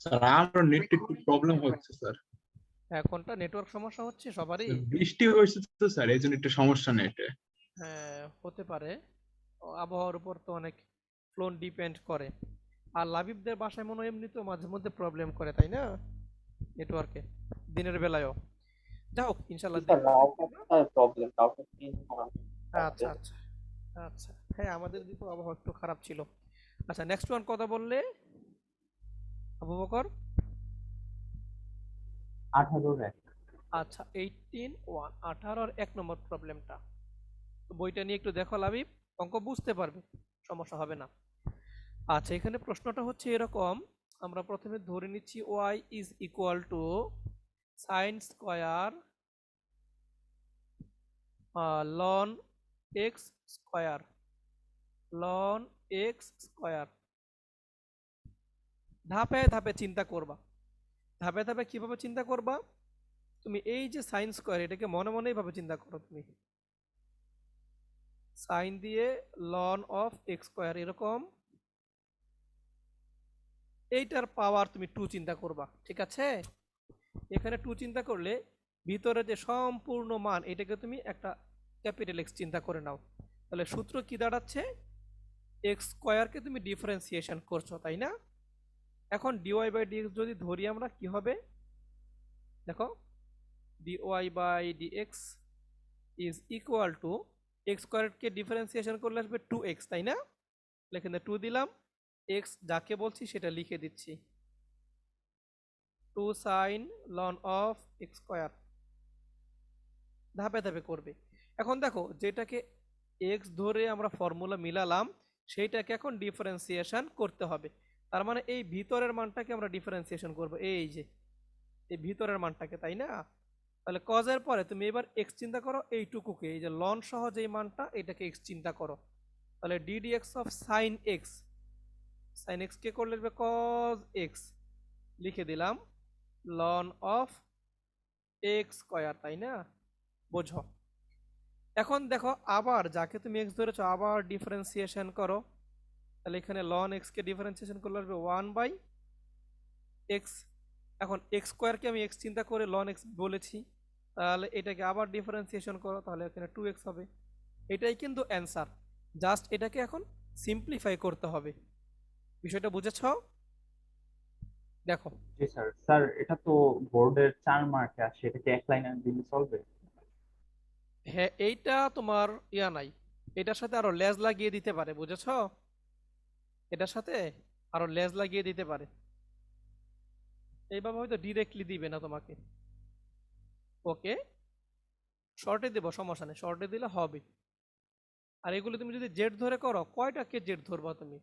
Sir আমার net একটু problem হচ্ছে স্যার। হ্যাঁ, কোনটা নেটওয়ার্ক সমস্যা হচ্ছে সবারই? বৃষ্টি হয়েছে তো স্যার, এই জন্য একটু সমস্যা নেটে। হ্যাঁ, হতে পারে। আবহাওয়ার উপর তো অনেক ফোন ডিপেন্ড করে। আর লাবিবদের বাসায় মনে হয় এমনিতেও মাঝে মধ্যে প্রবলেম করে, তাই না? নেটওয়ার্কে দিনের বেলায়ও। যাই হোক, ইনশাল্লাহ স্যার দেখবো। রাউটারটার প্রবলেম, রাউটার চেঞ্জ করা আচ্ছা আচ্ছা আচ্ছা, হ্যাঁ আমাদের দিকে আবহাওয়া একটু খারাপ ছিল। আচ্ছা, নেক্সট ওয়ান কথা বললে আবু বকর। 18 আচ্ছা, 18 18 আর 1 নম্বর প্রবলেমটা তো বইটা নিয়ে একটু দেখো লাবিব, অঙ্ক বুঝতে পারবে, সমস্যা হবে না। আচ্ছা, এখানে প্রশ্নটা হচ্ছে এরকম, আমরা প্রথমে ধরে নিচ্ছি y is equal to sine square ln x square, ln x square. ধাপে ধাপে চিন্তা করবা, ধাপে ধাপে কিভাবে চিন্তা করবা? তুমি এই যে সাইন স্কয়ার, এটাকে মনে মনে এইভাবে চিন্তা করো, তুমি সাইন দিয়ে লন অফ এক্স স্কয়ার এরকম, এইটার পাওয়ার তুমি 2 চিন্তা করবা, ঠিক আছে? এখানে 2 চিন্তা করলে ভিতরে যে সম্পূর্ণ মান এটাকে তুমি একটা ক্যাপিটাল এক্স চিন্তা করে নাও। তাহলে সূত্র কি দাঁড়াচ্ছে? এক্স স্কয়ারকে তুমি ডিফারেন্সিয়েশন করছো, তাই না? এখন ডিওয়াই বাই ডিএক্স যদি ধরি আমরা, কি হবে দেখো, DY by DX is equal to X স্কয়ারকে ডিফারেন্সিয়েশন করলে আসবে 2x, তাই না? এখানে 2 দিলাম, এক্স যাকে বলছি সেটা লিখে দিচ্ছি, 2 sine ln of x square. ধাপে ধাপে করবে। এখন দেখো, যেটাকে এক্স ধরে আমরা ফর্মুলা মিলালাম সেইটাকে এখন ডিফারেন্সিয়েশন করতে হবে। তার মানে এই ভিতরের মানটাকে আমরা ডিফারেন্সিয়েশন করব, এই যে এই ভিতরের মানটাকে, তাই না? তাহলে কজের পরে তুমি এবার এক্স চিন্তা করো, এইটুকুকে, এই যে লন সহ যেই মানটা এটাকে এক্স চিন্তা করো। তাহলে DD X of sine X, sine X কে করলে কজ এক্স, লিখে দিলাম লন অফ এক্স স্কয়ার, তাই না? বোঝো। এখন দেখো, আবার যাকে তুমি এক্স ধরেছো আবার ডিফারেন্সিয়েশন করো, তাহলে এখানে লন এক্স কে ডিফারেন্সিয়েশন করলে আসবে 1/x। এখন এক্স স্কয়ারকে আমি এক্স চিন্তা করে লন এক্স বলেছি, তাহলে এটাকে আবার ডিফারেন্সিয়েশন করো, তাহলে এখানে 2x হবে। এটাই কিন্তু অ্যান্সার, জাস্ট এটাকে এখন সিম্পলিফাই করতে হবে। বিষয়টা বুঝেছো? দেখো, জি স্যার। স্যার এটা তো বোর্ডের 4 মার্কে আসে, এটা কি এক লাইনে দিলে চলবে? হ্যাঁ এইটা তোমার ইয়া নাই, এটার সাথে আরো লেজ লাগিয়ে দিতে পারে, বুঝেছো? এটার সাথে আরো লেজ লাগিয়ে দিতে পারে, এইভাবে হয়তো ডিরেক্টলি দিবে না তোমাকে। ওকে, শর্টে দেবো, সমস্যা নেই, শর্টে দিলে হবে। আর এগুলো তুমি যদি জেড ধরে করো, কয়টাকে জেড ধরবা তুমি?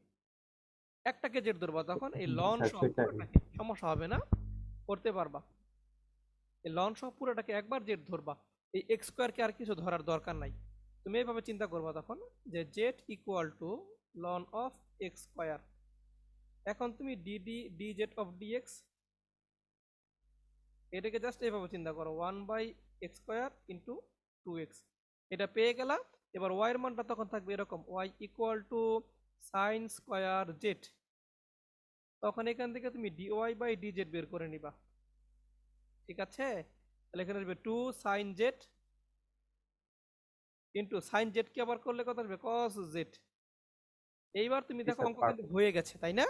একটাকে জেড ধরবা, তখন এই জি লন স্যার, সহ সেটাই। পুরোটাকে, সমস্যা হবে না, করতে পারবা। এই লন সহ পুরোটাকে একবার জেড ধরবা, এই এক্স স্কোয়ারকে আর কিছু ধরার দরকার নাই। তুমি এইভাবে চিন্তা করবা তখন, যে z equal to ln of x square. এখন তুমি ডি জেড অফ ডিএক্স, এটাকে জাস্ট এইভাবে চিন্তা করো, 1/x স্কোয়ার ইন্টু 2x, এটা পেয়ে গেলা। এবার y এর মানটা তখন থাকবে এরকম, y equal to sine square Z. তখন এখান থেকে তুমি ডিওয়াই বাই ডিজেড বের করে নিবা, ঠিক আছে? তাহলে এখানে আসবে 2 sine Z into sine Z কে আবার করলে কত আসবে, কস জেড। এইবার তুমি জি দেখো স্যার, অঙ্ক কিন্তু পারফেক্ট। হয়ে গেছে, তাই না?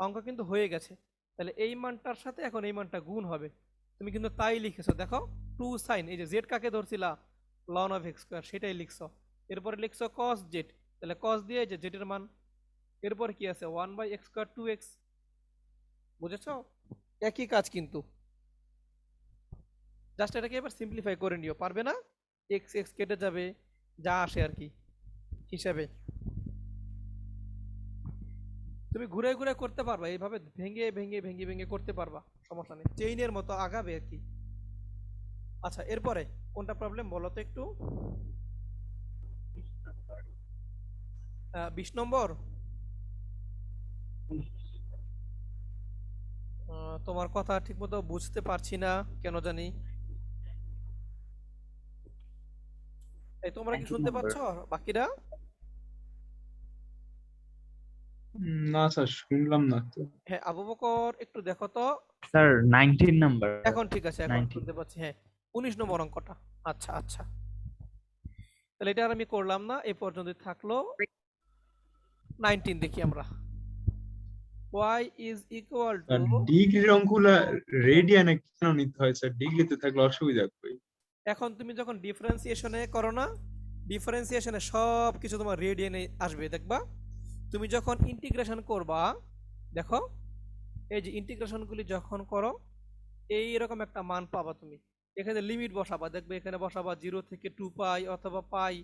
অঙ্ক কিন্তু হয়ে গেছে। তাহলে এই মানটার সাথে এখন এই মানটা গুণ হবে, তুমি কিন্তু তাই লিখেছো, দেখো 2 সাইন, এই যে জেড কাকে ধরছিলা, লন অফ এক্স স্কয়ার, সেটাই লিখছো। এরপরে লিখছো কস জেড, তাহলে কস দিয়ে এই যে জেড এর মান, এরপর কি আছে 1/x স্কয়ার 2x। বুঝেছো? একই কাজ কিন্তু, জাস্ট এটাকে এবার সিম্পলিফাই করে নিও, পারবে না? এক্স এক্স কেটে যাবে, যা আসে আর কি হিসাবে। তুমি ঘুরে ঘুরে করতে পারবা, এইভাবে ভেঙে ভেঙে ভেঙে ভেঙে করতে পারবা, সমস্যা নেই, চেইনের মতো আগাবে আর কি। আচ্ছা, এরপরে কোনটা প্রবলেম বলো তো একটু? 20 নম্বর। তোমার কথা ঠিকমতো বুঝতে পারছি না কেন জানি। এই তোমরা কি 19 শুনতে নম্বর। পাচ্ছ বাকিরা? না স্যার, শুনলাম না তো। হ্যাঁ আবু বকর একটু দেখো তো। Sir 19 number. এখন ঠিক আছে, এখন 19। শুনতে পাচ্ছি। হ্যাঁ 19 নম্বর অঙ্কটা। আচ্ছা আচ্ছা, তাহলে এটা আর আমি করলাম না, এই পর্যন্ত থাকলো। 19 দেখি আমরা। y is equal to, sir ডিগ্রির অঙ্কগুলা রেডিয়ানে কেন নিতে হয় স্যার? ডিগ্রিতে থাকলে অসুবিধা কই? এখন তুমি যখন ডিফারেন্সিয়েশনে করো না, ডিফারেন্সিয়েশনে সব কিছু তোমার রেডিয়ানে আসবে দেখবা। তুমি যখন ইন্টিগ্রেশন করবা, দেখো এই যে ইন্টিগ্রেশনগুলি যখন করো এই রকম একটা মান পাবা তুমি। এখানে লিমিট বসাবা, দেখবে এখানে বসাবা 0 থেকে 2 পাই অথবা পাই।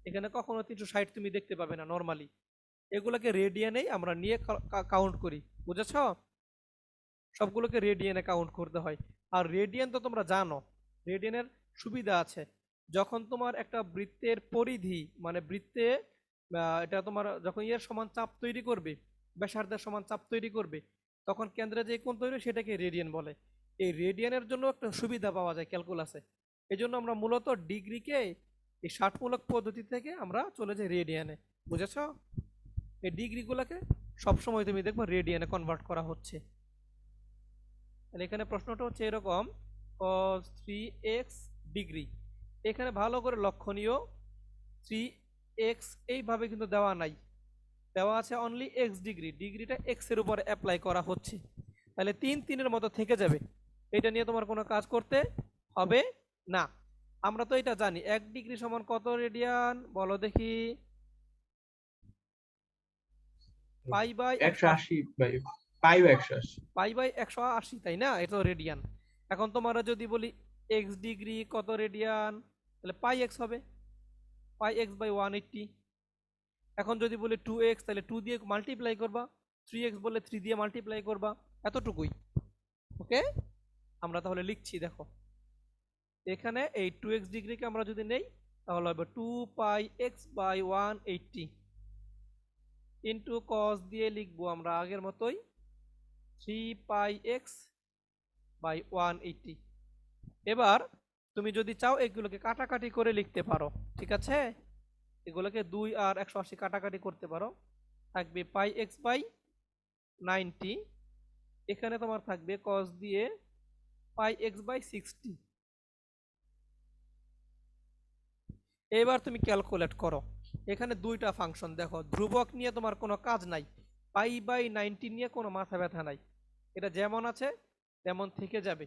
এখানে কখনো 360 তুমি দেখতে পাবে না নরমালি। এগুলোকে রেডিয়ানেই আমরা নিয়ে কাউন্ট করি, বুঝেছ? সবগুলোকে রেডিয়ানে কাউন্ট করতে হয়। আর রেডিয়ান তো তোমরা জানো, রেডিয়ানের সুবিধা আছে। যখন তোমার একটা বৃত্তের পরিধি মানে বৃত্তে এটা তোমার যখন এর সমান চাপ তৈরি করবে, ব্যাসার্ধের সমান চাপ তৈরি করবে, তখন কেন্দ্রে যে কোণ তৈরি সেটাকে রেডিয়ান বলে। এই রেডিয়ানের জন্য একটা সুবিধা পাওয়া যায় ক্যালকুলাসে। এই জন্য আমরা মূলত ডিগ্রিকে এই ষাটমূলক পদ্ধতি থেকে আমরা চলে যাই রেডিয়ানে, বুঝেছ? এই ডিগ্রিগুলোকে সবসময় তুমি দেখবো রেডিয়ানে কনভার্ট করা হচ্ছে। তাহলে এখানে প্রশ্নটা হচ্ছে এরকম, cos 3x ডিগ্রি। এখানে ভালো করে লক্ষণীয় 3x এইভাবে কিন্তু দেওয়া নাই, দেওয়া আছে অনলি x ডিগ্রি। ডিগ্রিটা x এর উপর অ্যাপ্লাই করা হচ্ছে, তাহলে 3 এর মতো থেকে যাবে। এটা নিয়ে তোমার কোনো কাজ করতে হবে না। আমরা তো এটা জানি 1 ডিগ্রি সমান কত রেডিয়ান, বলো দেখি। Pi by 180 by pi 180। Pi by 180, তাই না? এটা তো রেডিয়ান। এখন তোমরা যদি বলি এক্স ডিগ্রি কত রেডিয়ান, তাহলে পাই এক্স হবে, পাই এক্স বাই 180। এখন যদি বলি 2x, তাহলে 2 দিয়ে মাল্টিপ্লাই করবা, 3x বললে 3 দিয়ে মাল্টিপ্লাই করবা, এতটুকুই। ওকে, আমরা তাহলে লিখছি, দেখো এখানে এই 2x ডিগ্রিকে আমরা যদি নেই তাহলে হবে 2 পাই এক্স বাই 180 ইন্টু কস দিয়ে লিখবো আমরা আগের মতোই 3 পাই এক্স বাই 180। এবার তুমি যদি চাও এগুলোকে কাটাকাটি করে লিখতে পারো, ঠিক আছে? এগুলোকে 2 আর 180 কাটাকাটি করতে পারো, থাকবে পাই এক্স বাই 90। এখানে তোমার থাকবে কস দিয়ে পাই এক্স বাই 60। এবার তুমি ক্যালকুলেট করো, এখানে দুইটা ফাংশন, দেখো ধ্রুবক নিয়ে তোমার কোনো কাজ নাই, পাই বাই 90 নিয়ে কোনো মাথা ব্যথা নাই, এটা যেমন আছে তেমন থেকে যাবে।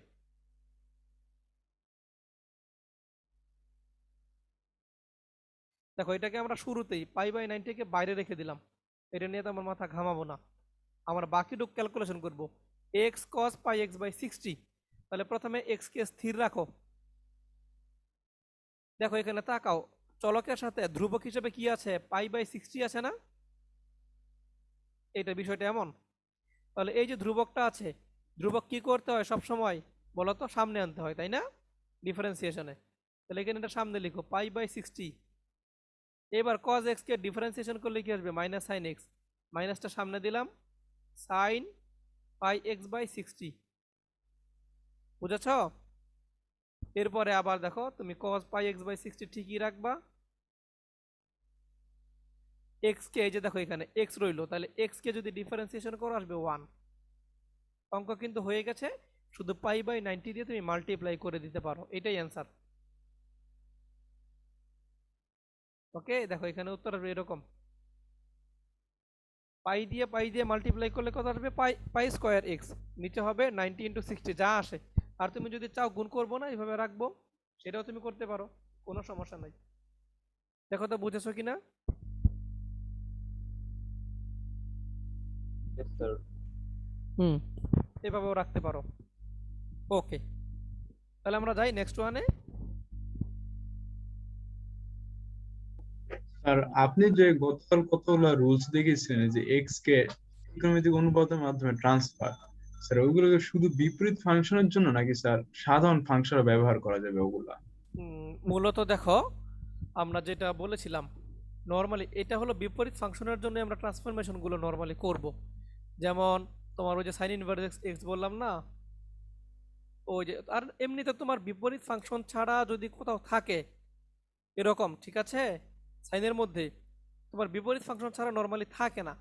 দেখো এটাকে আমরা শুরুতেই পাই বাই 90কে বাইরে রেখে দিলাম, এটা নিয়ে তো আমার মাথা ঘামাবো না, আমরা বাকিটুক ক্যালকুলেশন করব। X cos pi x by 60, তাহলে প্রথমে এক্স কে স্থির রাখো। দেখো এখানে তাকাও, চলকের সাথে ধ্রুবক হিসেবে কি আছে, পাই বাই 60 আছে না? এটা বিষয়টা এমন। তাহলে এই যে ধ্রুবকটা আছে, ধ্রুবক কি করতে হয় সব সময় বলো তো, সামনে আনতে হয়, তাই না? ডিফারেন্সিয়েশনে। তাহলে এখানে এটা সামনে লিখো পাই বাই 60। এবার cos x কে ডিফারেন্সিয়েশন করলে কি আসবে, মাইনাস সাইন এক্স, মাইনাসটা সামনে দিলাম, সাইন পাই এক্স বাই 60, বুঝেছ? এরপরে আবার দেখো তুমি cos পাই এক্স বাই 60 ঠিকই রাখবা, এক্স কে এই যে দেখো এখানে এক্স রইলো, তাহলে এক্স কে যদি ডিফারেন্সিয়েশন করো আসবে 1। অঙ্ক কিন্তু হয়ে গেছে, শুধু পাই বাই 90 দিয়ে তুমি মাল্টিপ্লাই করে দিতে পারো, এটাই অ্যান্সার। ওকে, দেখো এখানে উত্তর আসবে এরকম, পাই দিয়ে মাল্টিপ্লাই করলে কত আসবে, পাই পাই স্কোয়ার এক্স, নিচে হবে 90 ইন্টু 60 যা আসে। আর তুমি যদি চাও গুণ করবো না এইভাবে রাখবো, সেটাও তুমি করতে পারো, কোনো সমস্যা নাই। দেখো তো বুঝেছো কিনা? Yes, sir. এভাবেও রাখতে পারো। ওকে, তাহলে আমরা যাই নেক্সট ওয়ানে। স্যার আপনি যে গতকাল কতগুলো রুলস দেখিয়েছেন যে এক্স কে ত্রিকোণমিতিক অনুপাতের মাধ্যমে ট্রান্সফার, স্যার ওইগুলোকে শুধু বিপরীত ফাংশনের জন্য নাকি স্যার সাধারণ ফাংশনে ব্যবহার করা যাবে ওগুলা? মূলত দেখো আমরা যেটা বলেছিলাম, নর্মালি এটা হলো বিপরীত ফাংশনের জন্য আমরা ট্রান্সফরমেশনগুলো নর্মালি করব। যেমন তোমার ওই যে সাইন ইনভার্স এক্স বললাম না, ওই যে, আর এমনিতে তোমার বিপরীত ফাংশন ছাড়া যদি কোথাও থাকে এরকম, ঠিক আছে, সাইনের মধ্যে তোমার বিপরীত ফাংশন ছাড়া নর্মালি থাকে না,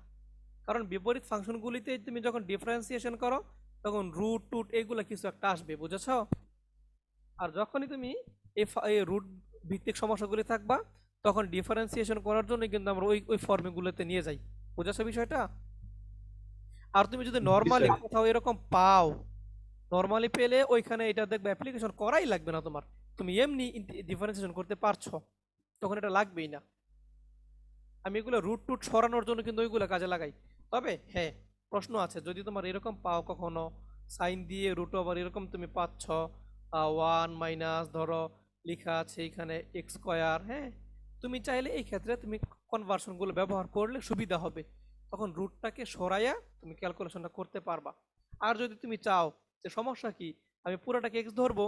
কারণ বিপরীত ফাংশনগুলিতে তুমি যখন ডিফারেন্সিয়েশন করো তখন রুট টুট এইগুলো কিছু একটা আসবে, বুঝেছো? আর যখনই তুমি এই রুট ভিত্তিক সমস্যাগুলি থাকবা তখন ডিফারেন্সিয়েশন করার জন্য কিন্তু আমরা ওই ওই ফর্মুলাতে নিয়ে যাই, বুঝেছো বিষয়টা? আর তুমি যদি জি নর্মালি স্যার। কোথাও এরকম পাও, নর্মালি পেলে ওইখানে এটা দেখবে অ্যাপ্লিকেশন করাই লাগবে না তোমার, তুমি এমনি ডিফারেন্সিয়েশন করতে পারছো, তখন এটা লাগবেই না। আমি এগুলো রুট টুট সরানোর জন্য কিন্তু ওইগুলো কাজে লাগাই। তবে হ্যাঁ, প্রশ্ন আছে, যদি তোমার এরকম পাও কখনো সাইন দিয়ে রুট ওভার এরকম তুমি পাচ্ছ, 1 মাইনাস ধরো লেখা আছে এখানে এক্স স্কোয়ার, হ্যাঁ, তুমি চাইলে এই ক্ষেত্রে তুমি কনভার্সনগুলো ব্যবহার করলে সুবিধা হবে, তখন রুটটাকে সরাইয়া তুমি ক্যালকুলেশনটা করতে পারবা। আর যদি তুমি চাও যে সমস্যা কি, আমি পুরোটাকে এক্স ধরবো,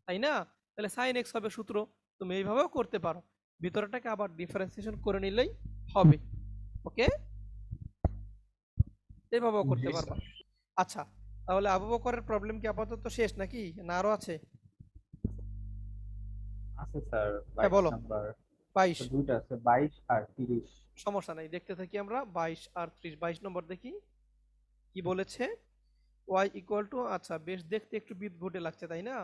তাই না, তাহলে সাইন এক্স হবে সূত্র, তুমি এইভাবেও করতে পারো, ভিতরটাকে আবার ডিফারেন্সিয়েশন করে নিলেই হবে। ওকে, এইভাবেও করতে জি পারবা। স্যার। আচ্ছা, তাহলে আবু বকরের প্রবলেম কি আপাতত শেষ নাকি না আরো আছে? আছে স্যার হ্যাঁ 22 বলো। নাম্বার। 22, দুইটা আছে, 22 আর 30। সমস্যা নাই, দেখতে থাকি আমরা। 22 আর 30, 22 নম্বর দেখি কি বলেছে। ওয়াই ইকুয়াল টু, আচ্ছা বেশ, দেখতে একটু বিদঘুটে লাগছে তাই না,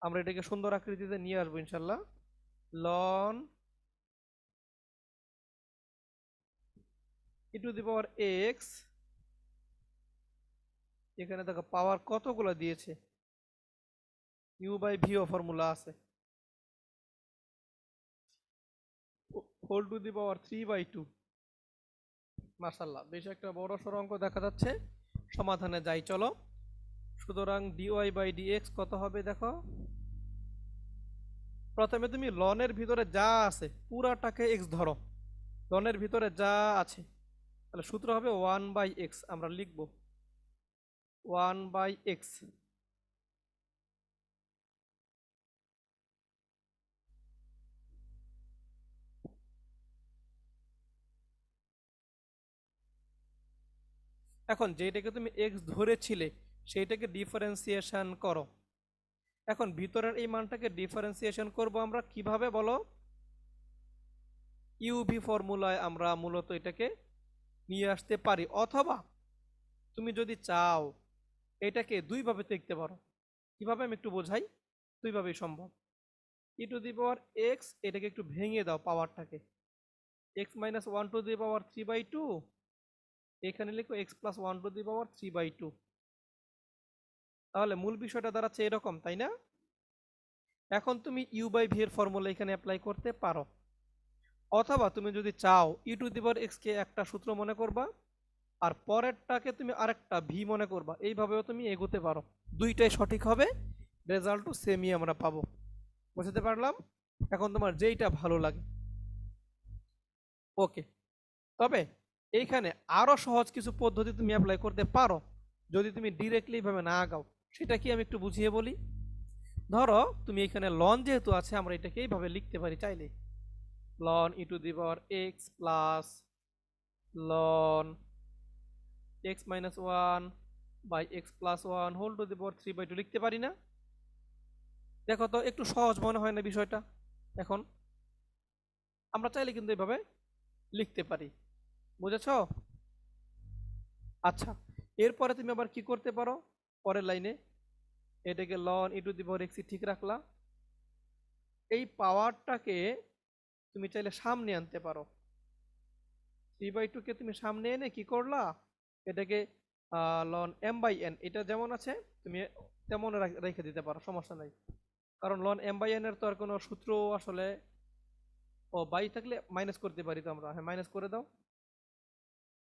আমরা এটাকে সুন্দর আকৃতিতে নিয়ে আসবো ইনশাল্লাহ। Ln E to the power x, এখানে দেখো পাওয়ার কতগুলো দিয়েছে, ইউ বাই ভিও ফর্মুলা আছে, হোল টু দি পাওয়ার 3/2। মাশাল্লাহ, বেশ একটা বড় সড়ো অঙ্ক দেখা যাচ্ছে। সমাধানে যাই চলো। সুতরাং ডিওয়াই বাই ডিএক্স কত হবে দেখো। প্রথমে তুমি লনের ভিতরে যা আছে পুরাটাকে এক্স ধরো, লনের ভিতরে যা আছে, তাহলে সূত্র হবে 1/x, আমরা লিখব 1/x। এখন যেটাকে তুমি এক্স ধরেছিলে সেইটাকে ডিফারেন্সিয়েশন করো। এখন ভিতরের এই মানটাকে ডিফারেন্সিয়েশন করব আমরা কিভাবে বলো? ইউভি ফর্মুলায় আমরা মূলত এটাকে নিয়ে আসতে পারি, অথবা তুমি যদি চাও এটাকে দুইভাবে দেখতে পারো। কিভাবে আমি একটু বোঝাই, দুইভাবেই সম্ভব। ই টু দি পাওয়ার এক্স, এটাকে একটু ভেঙে দাও পাওয়ারটাকে, X minus one to the power 3/2, এখানে লিখো X plus one to the power 3/2। তাহলে মূল বিষয়টা দাঁড়াচ্ছে এরকম, তাই না? এখন তুমি ইউ বাই ভি এর ফর্মুলা এখানে অ্যাপ্লাই করতে পারো, অথবা তুমি যদি চাও ই টু দি পাওয়ার এক্স কে একটা সূত্র মনে করবা আর পরেরটাকে তুমি আরেকটা ভি মনে করবা, এইভাবেও তুমি এগোতে পারো, দুইটাই সঠিক হবে, রেজাল্টও সেমই আমরা পাবো। বুঝতে পারলাম? এখন তোমার যেইটা ভালো লাগে। ওকে, তবে এইখানে আরো সহজ কিছু পদ্ধতি তুমি অ্যাপ্লাই করতে পারো যদি তুমি ডিরেক্টলি ভাবে না আগাও। সেটা কি আমি একটু বুঝিয়ে বলি। ধরো তুমি এখানে লন যেহেতু আছে, আমরা এটাকে এইভাবে লিখতে পারি চাইলে, ln E to the power X plus ln x minus one by X plus one whole to the power 3/2 লিখতে পারি না? দেখো তো একটু সহজ মনে হয় না বিষয়টা? এখন আমরা চাইলে কিন্তু এইভাবে লিখতে পারি, বুঝেছো? আচ্ছা, এরপরে তুমি আবার কি করতে পারো, পরের লাইনে এটাকে ln E to the power x ঠিক রাখলা, এই পাওয়ারটাকে তুমি চাইলে সামনে আনতে পারো, 3/2 কে তুমি সামনে এনে কি করলা, এটাকে লন এম বাই এন, এটা যেমন আছে তুমি তেমন রেখে দিতে পারো, সমস্যা নাই। কারণ লন এম বাই এন এর তো আর কোনো সূত্র আসলে, ও বাই থাকলে মাইনাস করতে পারি তো আমরা, হ্যাঁ মাইনাস করে দাও,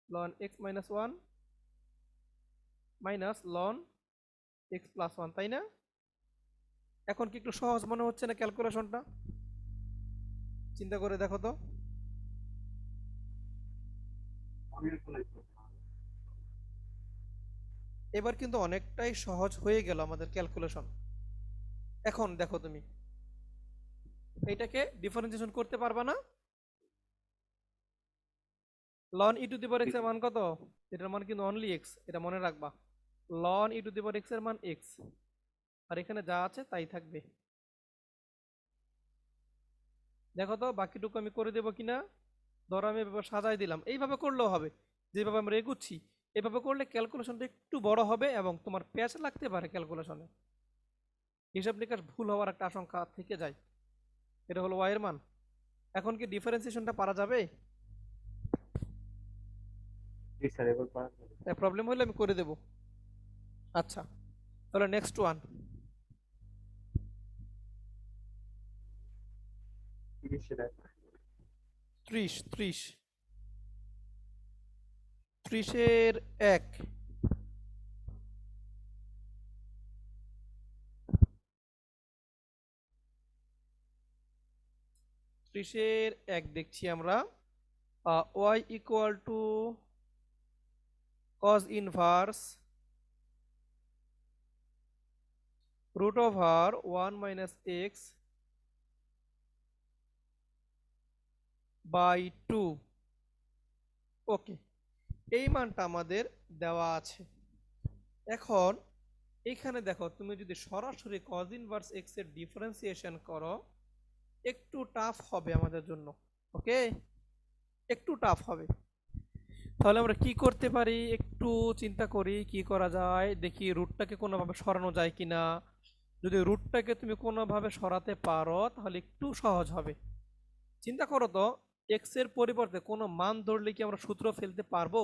ln x minus one minus ln x plus one, তাই না? এখন কি একটু সহজ মনে হচ্ছে না ক্যালকুলেশনটা? চিন্তা করে দেখো তো। এবার কিন্তু অনেকটাই সহজ হয়ে গেল আমাদের ক্যালকুলেশন। এখন দেখো তুমি এটাকে ডিফারেন্সিয়েশন করতে পারবা না? Ln E to the power x এর মান কত? এটার মান কিন্তু অনলি এক্স, এটা মনে রাখবা। Ln E to the power x এর মান এক্স, আর এখানে যা আছে তাই থাকবে। দেখো তো বাকিটুকু আমি করে দেবো কিনা। ধরো আমি এভাবে সাজাই দিলাম, এইভাবে করলেও হবে, যেভাবে আমরা এগুচ্ছি এভাবে করলে ক্যালকুলেশনটা একটু বড় হবে এবং তোমার প্যাচ লাগতে পারে ক্যালকুলেশনে, হিসাব নিকাশ ভুল হওয়ার একটা আশঙ্কা থেকে যায়। এটা হলো ওয়াই এর মান। এখন কি ডিফারেন্সিয়েশনটা পারা যাবে? জি স্যার, এবার করা যাবে। প্রবলেম হলে আমি করে দেব। আচ্ছা, তাহলে নেক্সট ওয়ান 30 এর 30 30 30-এর 1। ত্রিশের 1 দেখছি আমরা। Y equal to cos inverse root over 1 minus x by 2। Okay, এই মানটা আমাদের দেওয়া আছে। এখন এইখানে দেখো, তুমি যদি সরাসরি কজ ইনভার্স এক্স এর ডিফারেন্সিয়েশন করো একটু টাফ হবে আমাদের জন্য। ওকে, একটু টাফ হবে। তাহলে আমরা কি করতে পারি, একটু চিন্তা করি কি করা যায়, দেখি রুটটাকে কোনোভাবে সরানো যায় কিনা। যদি রুটটাকে তুমি কোনোভাবে সরাতে পারো তাহলে একটু সহজ হবে। চিন্তা করো তো, এক্স এর পরিবর্তে কোনো মান ধরলে কি আমরা সূত্র ফেলতে পারবো?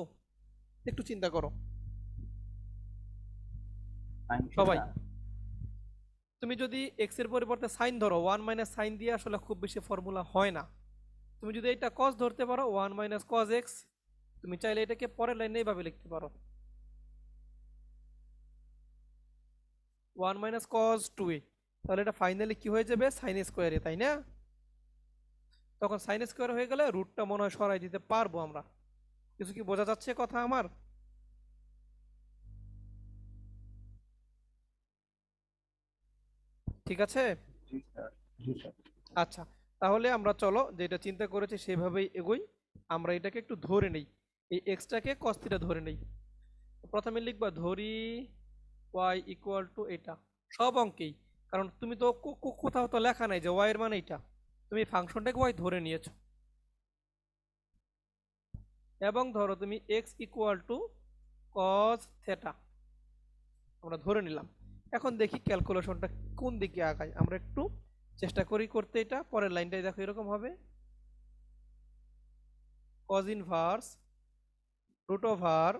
একটু চিন্তা করো সবাই। তুমি যদি এক্স এর পরিবর্তে সাইন ধরো, 1 মাইনাস সাইন দিয়ে আসলে খুব বেশি ফর্মুলা হয় না। তুমি যদি এটা কস ধরতে পারো 1 মাইনাস কস এক্স, তুমি চাইলে এটাকে পরের লাইনে এইভাবে লিখতে পারো 1 মাইনাস কস 2a। তাহলে এটা ফাইনালি কি হয়ে যাবে, সাইন স্কোয়ারে, তাই না? তখন সাইন স্কোয়ার হয়ে গেলে রুটটা মনে হয় সরাই দিতে পারবো আমরা। কিছু কি বোঝা যাচ্ছে কথা আমার? ঠিক আছে। জি স্যার, জি স্যার। আচ্ছা, তাহলে আমরা চলো যেটা চিন্তা করেছি সেভাবেই এগোই। আমরা এটাকে একটু ধরে নেই, এই এক্সটাকে কস থিটা ধরে নেই। প্রথমে লিখবা ধরি y ইকুয়াল টু এটা সব অঙ্কেই, কারণ তুমি তো কোথাও তো লেখা নাই যে y এর মানে এটা, তুমি ফাংশনটাকে y ধরে নিয়েছো। এবং ধরো তুমি x equal to cos theta আমরা ধরে নিলাম। এখন দেখি ক্যালকুলেশনটা কোন দিকে আগায়, আমরা একটু চেষ্টা করি করতে। এটা পরের লাইনটাই দেখো এরকম হবে, cos inverse root over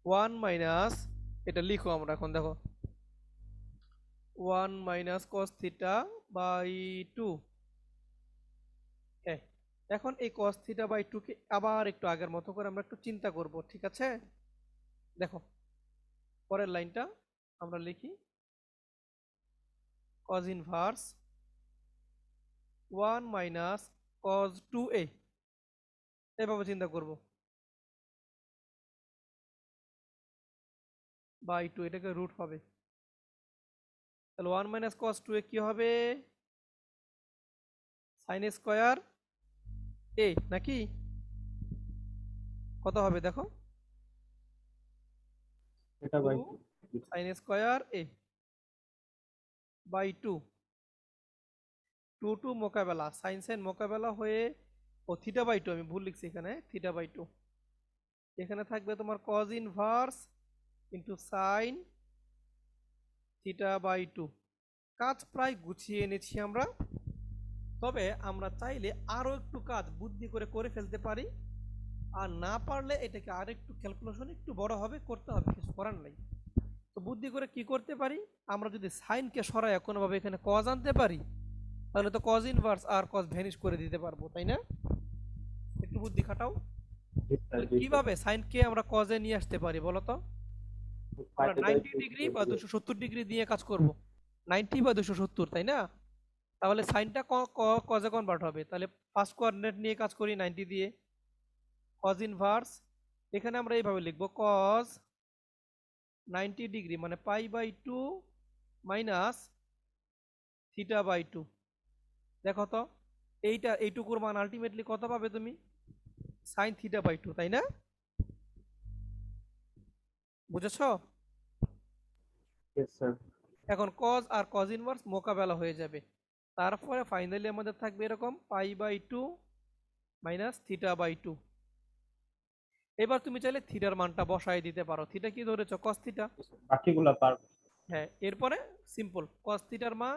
1 minus, এটা লিখো আমরা এখন দেখো 1 মাইনাস কস থিটা বাই 2। এখন এই কস থিটা বাই 2 কে আবার একটু আগের মতো করে আমরা একটু চিন্তা করব, ঠিক আছে? দেখো পরের লাইনটা আমরা লিখি cos inverse 1 minus cause 2a, এভাবে চিন্তা করব বাই 2, এটাকে রুট হবে। তাহলে 1 মাইনাস কস 2a কি হবে, সাইন স্কোয়ার a নাকি কত হবে দেখো, এটা by 2 sine square a by 2। 2 2 মোকাবেলা, সাইন সাইন মোকাবেলা হয়ে, ও থিটা বাই 2 আমি ভুল লিখছি এখানে, থিটা বাই 2। এখানে থাকবে তোমার cos inverse into sine theta by 2। কাজ প্রায় গুছিয়ে এনেছি আমরা, তবে আমরা চাইলে আরো একটু কাজ বুদ্ধি করে করে ফেলতে পারি। আর না পারলে এটাকে আর একটু ক্যালকুলেশন একটু বড় হবে, করতে হবে, কিছু করার নাই। তো বুদ্ধি করে কি করতে পারি, আমরা যদি সাইনকে সরায় কোনোভাবে এখানে কজ আনতে পারি তাহলে তো কজ ইনভার্স আর কজ ভ্যানিশ করে দিতে পারবো, তাই না? একটু বুদ্ধি খাটাও। কিভাবে সাইনকে আমরা কজে নিয়ে আসতে পারি বলো তো? আমরা 90 ডিগ্রি বা 270 ডিগ্রি দিয়ে কাজ করব, 90 বা 270, তাই না? তাহলে সাইনটা কজে কনভার্ট হবে, তাহলে ফার্স্ট কোঅর্ডিনেট নিয়ে কাজ করি 90 দিয়ে, কজ ইনভার্স এখানে আমরা এইভাবে লিখবো কজ 90 ডিগ্রি মানে pi by 2 minus theta by 2। দেখো তো এইটুকুর মান আলটিমেটলি কত পাবে তুমি, সাইন থিটা বাই 2, তাই না? বুঝেছো? Yes sir. এখন কজ আর কজ ইনভার্স মোকাবেলা হয়ে যাবে, তারপরে ফাইনালি আমাদের থাকবে এরকম pi by 2 minus theta by 2। এবার তুমি চাইলে থিটার মানটা বসায় দিতে পারো। থিটা কি ধরেছো? Cos theta. বাকিগুলো পারবো। হ্যাঁ, এরপরে সিম্পল কস থিটার মান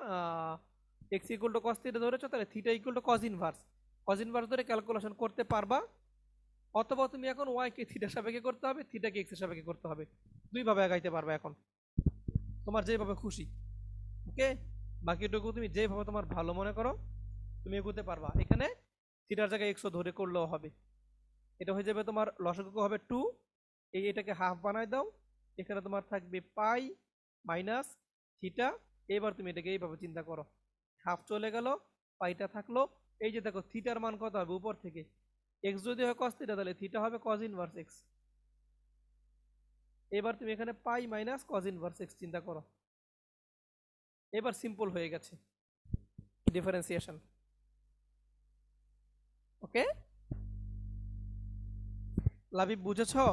X equal to cos theta ধরেছো, তাহলে theta equal to cos inverse. Cos inverse ধরে ক্যালকুলেশন করতে পারবা, অথবা তুমি এখন ওয়াই কে থিটার সাপেক্ষে করতে হবে, থিটা কে এক্স এর সাপেক্ষে করতে হবে। দুই ভাবে আগাইতে পারবে এখন, তোমার যেভাবে খুশি। ওকে, বাকিটুকু তুমি যেভাবে তোমার ভালো মনে করো তুমি এগোতে পারবা। এখানে থিটার জায়গায় এক্সও ধরে করলেও হবে। এটা হয়ে যাবে তোমার লসাগু হবে 2, এটাকে হাফ বানায় দাও, এখানে তোমার থাকবে পাই মাইনাস থিটা। এবার তুমি এটাকে এইভাবে চিন্তা করো, হাফ চলে গেল, পাইটা থাকলো। এই যে দেখো থিটার মান কত হবে উপর থেকে, এক্স যদি হয় কস থিটা তাহলে থিটা হবে কজ ইনভার্স এক্স। এবার তুমি এখানে পাই মাইনাস কজ ইনভার্স এক্স চিন্তা করো, এবার সিম্পল হয়ে গেছে ডিফারেন্সিয়েশন। ওকে, লাবিব বুঝেছো?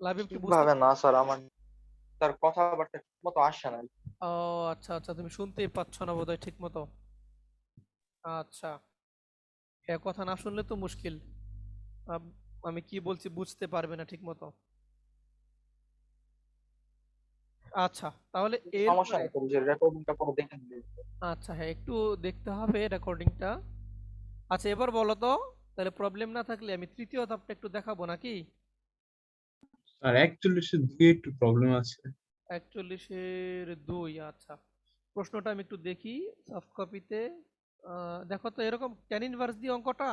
লাবিব কি বুঝতে? ঠিকভাবে না স্যার, আমার তার কথাবার্তা ঠিক মতো আসে না। ও আচ্ছা আচ্ছা, তুমি শুনতেই পাচ্ছ না বোধহয় ঠিক মতো। আচ্ছা, হ্যাঁ, কথা না শুনলে তো মুশকিল। আম- আমি কি বলছি বুঝতে পারবে না ঠিক মতো। আচ্ছা, তাহলে সমস্যা এরপরে নেই, তবে যে রেকর্ডিংটা পরে দেখে নিলে। আচ্ছা হ্যাঁ, একটু দেখতে হবে রেকর্ডিংটা। আচ্ছা, এবার বলো তো, তাহলে প্রবলেম না থাকলে আমি তৃতীয় ধাপটা একটু দেখাবো নাকি? আর 41-2 একটু প্রবলেম আছে। 41-2, আচ্ছা, প্রশ্নটা আমি একটু দেখি সফট কপিতে। দেখো তো, এরকম ট্যান ইনভার্স দিয়ে অঙ্কটা।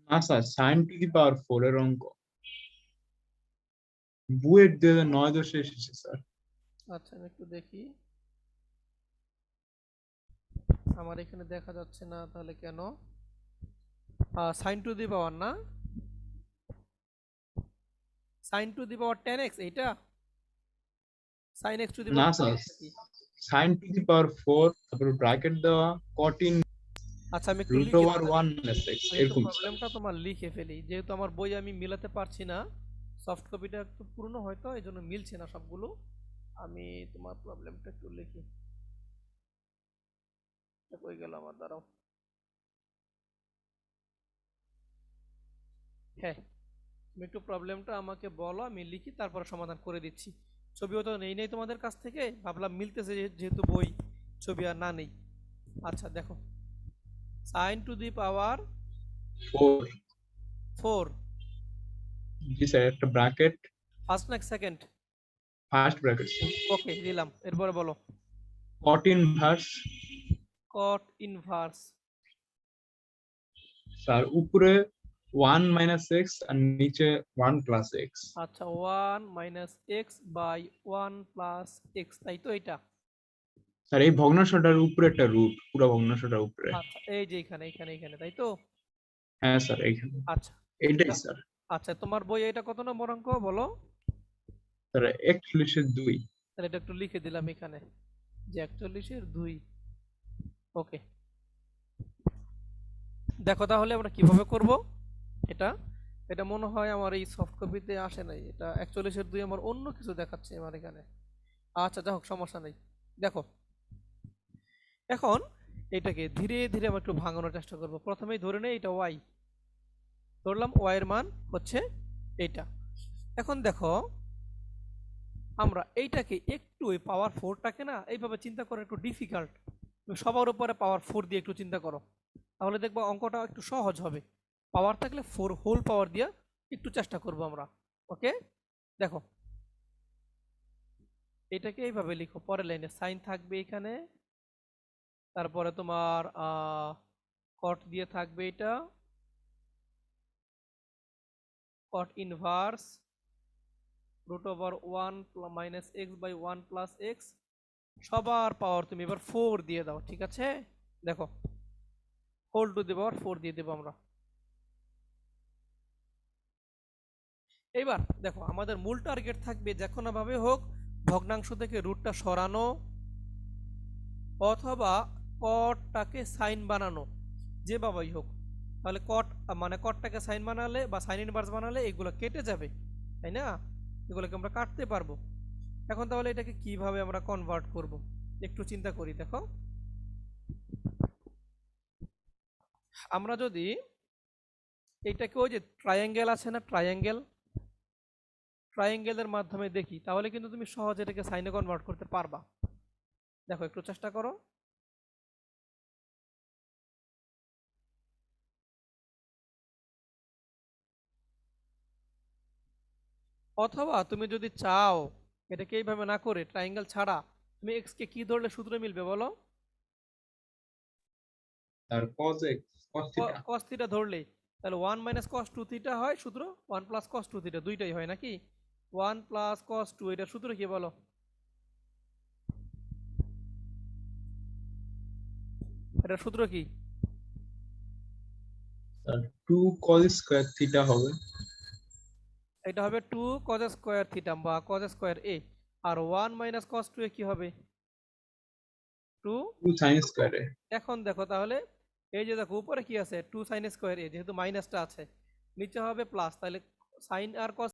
না স্যার, sin⁴ এর অঙ্ক বুয়েট 2009-10 এসেছে স্যার। আচ্ছা, আমি একটু দেখি, আমার এখানে দেখা যাচ্ছে না, তাহলে কেন? sin⁴ না, sin⁴ tan x, এইটা sin x⁴ না স্যার, কি? sin⁴ তারপর ব্র্যাকেট দেওয়া cot in আচ্ছা, আমি একটু লিখে √1 তাহলে, x আমি একটু এরকম স্যার। প্রবলেমটা তোমার লিখে ফেলি, যেহেতু আমার বই আমি মিলাতে পারছি না, সফট কপিটা একটু পুরনো হয়তো এই জন্য মিলছে না সবগুলো। আমি তোমার প্রবলেমটা একটু লিখি, কই গেল আমার, দাঁড়াও। হ্যাঁ, তুমি একটু প্রবলেমটা আমাকে বলো, আমি লিখি তারপরে সমাধান করে দিচ্ছি। ছবিও তো নেই নেই তোমাদের কাছ থেকে, ভাবলাম মিলতেছে যেহেতু বই, ছবি আর না নেই। আচ্ছা দেখো, sin⁴ 4, 4, জি স্যার, একটা ব্র্যাকেট, ফার্স্ট না সেকেন্ড? ফার্স্ট ব্র্যাকেট স্যার, ওকে, দিলাম, এরপরে বলো। cot inverse cot inverse, sir উপরে 1 - x আর নিচে 1 + x। আচ্ছা, 1 - x/1 + x, তাই তো এটা? স্যার এই ভগ্নাংশটার উপরে একটা রুট, পুরো ভগ্নাংশটার উপরে। আচ্ছা, এই যে এখানে এখানে এখানে, তাই তো? হ্যাঁ স্যার, এইখানে আচ্ছা, এইটাই তা- স্যার। আচ্ছা, তোমার বই এটা কত নম্বর অঙ্ক বলো? স্যার 41-2। তাহলে এটা একটু লিখে দিলাম এখানে, যে 41-2। ওকে, দেখো তাহলে আমরা কিভাবে করব এটা। এটা মনে হয় আমার এই সফট কপিতে আসে নাই, এটা 41-2 আমার অন্য কিছু দেখাচ্ছে আমার এখানে। আচ্ছা, যাই হোক, সমস্যা নেই। দেখো, এখন এটাকে ধীরে ধীরে আমরা একটু ভাঙানোর চেষ্টা করব। প্রথমেই ধরে নেই এটা ওয়াই, ধরলাম ওয়াই এর মান হচ্ছে এইটা। এখন দেখো, আমরা এইটাকে একটু, ওই পাওয়ার 4টাকে না এইভাবে চিন্তা করা একটু ডিফিকাল্ট। সবার উপরে পাওয়ার 4 দিয়ে একটু চিন্তা করো, তাহলে দেখবো অঙ্কটা একটু সহজ হবে। পাওয়ার থাকলে 4 হোল পাওয়ার দিয়ে একটু চেষ্টা করব আমরা। ওকে, দেখো এটাকে এইভাবে লিখো, পরের লাইনে সাইন থাকবে এখানে, তারপরে তোমার কট দিয়ে থাকবে এটা, কট ইনভার্স √1 - x/1 + x, সবার পাওয়ার তুমি এবার 4 দিয়ে দাও, ঠিক আছে? দেখো, হোল টু দি পাওয়ার 4 দিয়ে দেবো আমরা। এইবার দেখো, আমাদের মূল টার্গেট থাকবে যে কোনো ভাবে হোক ভগ্নাংশ থেকে রুটটা সরানো, অথবা কটটাকে সাইন বানানো, যেভাবেই হোক। তাহলে কট মানে কটটাকে সাইন বানালে বা সাইন ইনভার্স বানালে এগুলো কেটে যাবে, তাই না? এগুলোকে আমরা কাটতে পারবো। এখন তাহলে এটাকে কিভাবে আমরা কনভার্ট করব একটু চিন্তা করি। দেখো, আমরা যদি এটাকে ওই যে ট্রায়াঙ্গেল আছে না, ট্রায়াঙ্গেলের মাধ্যমে দেখি, তাহলে কিন্তু তুমি সহজে এটাকে সাইনে কনভার্ট করতে পারবা। দেখো, একটু চেষ্টা করো। অথবা তুমি যদি চাও এটাকে এইভাবে না করে ট্রায়াঙ্গেল ছাড়া তুমি এক্স কে কি ধরলে সূত্র মিলবে বলো? আর cos x cos theta. Cos theta ধরলেই তাহলে 1 মাইনাস কস 2 থিটা হয় সূত্র, 1 প্লাস কস 2 থিটা, দুইটাই হয় নাকি? 1 প্লাস কস 2, এটার সূত্র কি বলো? এটার সূত্র কি? আর 2 cos স্কয়ার থিটা হবে। এটা হবে 2 কজ স্কয়ার থিটা বা কজ স্কয়ার এ। আর 1 মাইনাস কস 2 এ কি হবে? 2। 2 sin স্কয়ার এ। এখন দেখো তাহলে, এই যে দেখো উপরে কি আছে, 2 সাইন স্কয়ার এ, যেহেতু মাইনাসটা আছে, নিচে হবে প্লাস, তাহলে সাইন আর কস